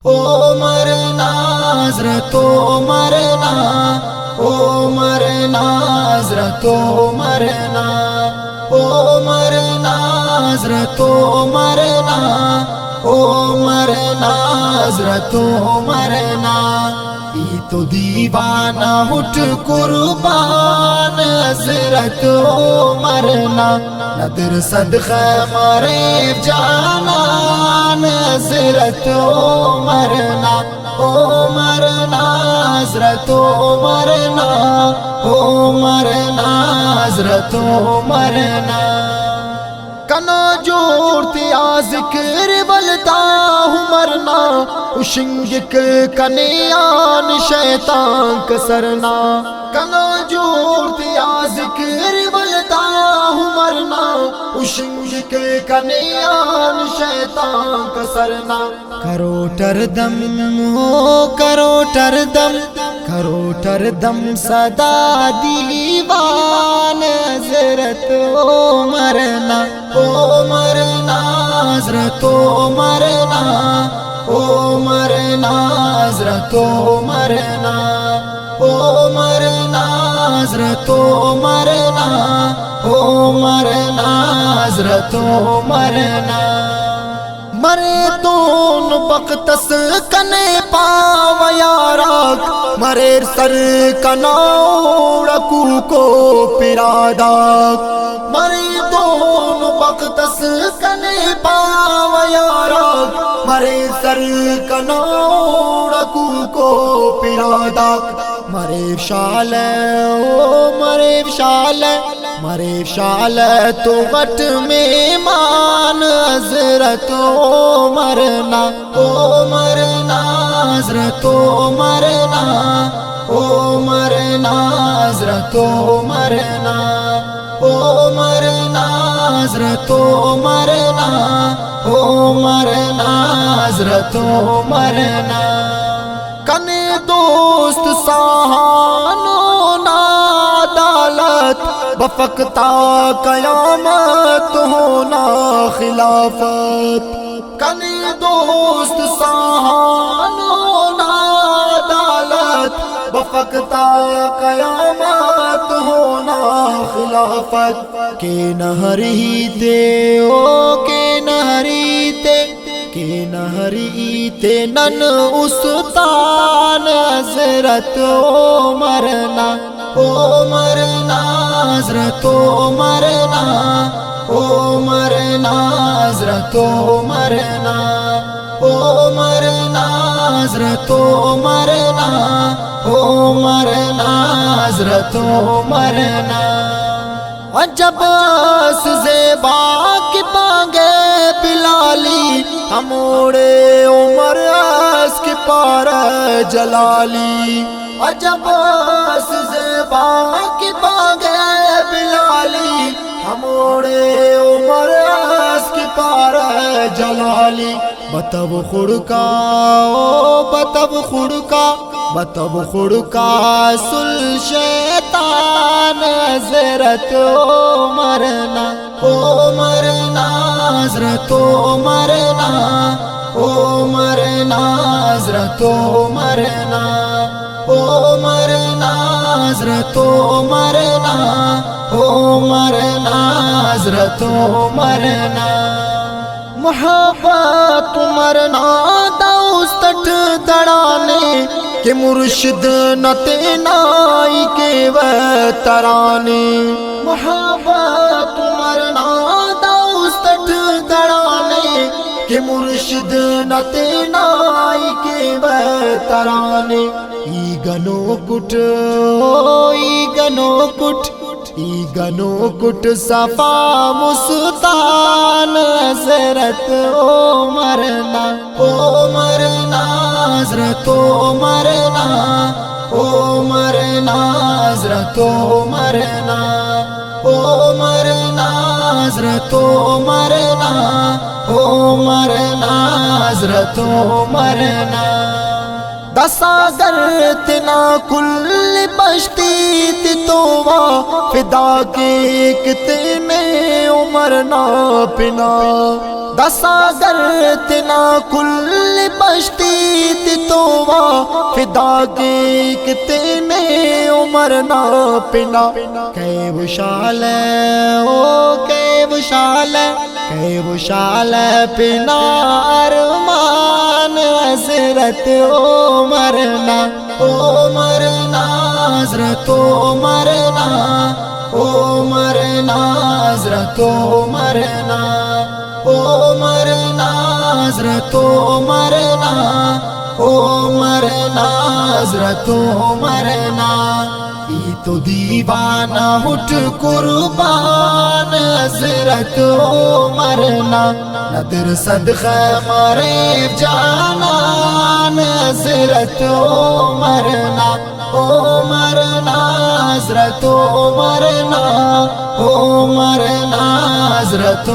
او مرنا حضرت مرنا، او مرنا حضرت مرنا، او مرنا حضرت مرنا، او مرنا حضرت مرنا، ای تو دیوانہ اٹھ قربان حضرت مرنا، ندر صدقہ مارے جانان حضرت مرنا، او مرنا حضرت مرنا، او مرنا حضرت مرنا، کنا جوڑتی آ ذکر بلتا ہوں مرنا، اشنگک کنیان شیطان کسرنا، کنا جوڑتی آ ذکر بلتا ہوں مرنا، اشنگک کنیان شیطان کسرنا، کرو ٹردم ہو کرو ٹردم، کرو ٹردم صدا دیوان حضرت مرنا، او مرنا حضرت مرنا، او مرنا حضرت مرنا، او مرنا حضرت مرنا، او مرنا حضرت مرنا، مرے تون بختس کنے پاو یاراک، مرے سر کناوڑکو کو پراداک، مرے تون بختس کنے پاو یاراک، مرے سر کناوڑکو کو پراداک، مرے شال او مرے شال، مرے شال تو غٹ میں مان حضرت مرنا، او مرنا حضرت مرنا، او مرنا حضرت مرنا، او مرنا حضرت مرنا، او مرنا حضرت مرنا، کنے دوست ساہانو نادالت، بفقتا قیامت ہونا خلافت، کنے دوست ساہانو نادالت، بفقتا قیامت ہونا خلافت، کہ نہری تے او کہ نہری تے، کہ نہری تے نن استان حضرت مرنا، او مرنا حضرت مرنا، او مرنا حضرت مرنا، او مرنا حضرت مرنا، او مرنا حضرت مرنا، عجب اس زیبا کی پانگے بلالی، ہموڑے عمر اس کی پار جلالی، عجب اس زیبا کی پانگے بلالی، ہموڑے عمر اس کی پار جلالی، بتب خڑکا او بتب خڑکا، بتب خڑکا سل شیطان حضرت مرنا، او مرنا حضرت مرنا، او مرنا حضرت مرنا، او مرنا حضرت مرنا، او مرنا حضرت مرنا، محبت مرنا دوستٹ دڑانے، کہ مرشد نتے نائی کے وہ ترانے، محبت مرنا دوستٹ دڑانے، کہ مرشد نتے نائی کے وہ ترانے، ای گنو کٹ ای گنو کٹ، ای گنو کٹ صفا مستان حضرت مرنا، او مرنا حضرت مرنا، او مرنا حضرت مرنا، او مرنا حضرت مرنا، او مرنا حضرت مرنا، دساگر تنا کل بشتی تتوا، فدا کے کتنے عمر نہ پنا، دساگر تنا کل بشتی فدا کی کتنے عمر نہ پنا کہ وشال او کہ وشال کہ وشال پنا ارمان حضرت عمر نا عمر نا حضرت عمر نا عمر نا حضرت عمر نا عمر نا حضرت عمر نا عمر نا حضرت عمر نا ای تو دیوانہ اٹھ قربان حضرت عمر نا ندر صدقہ مارے جانان حضرت عمر نا عمر نا حضرت عمر نا عمر نا حضرت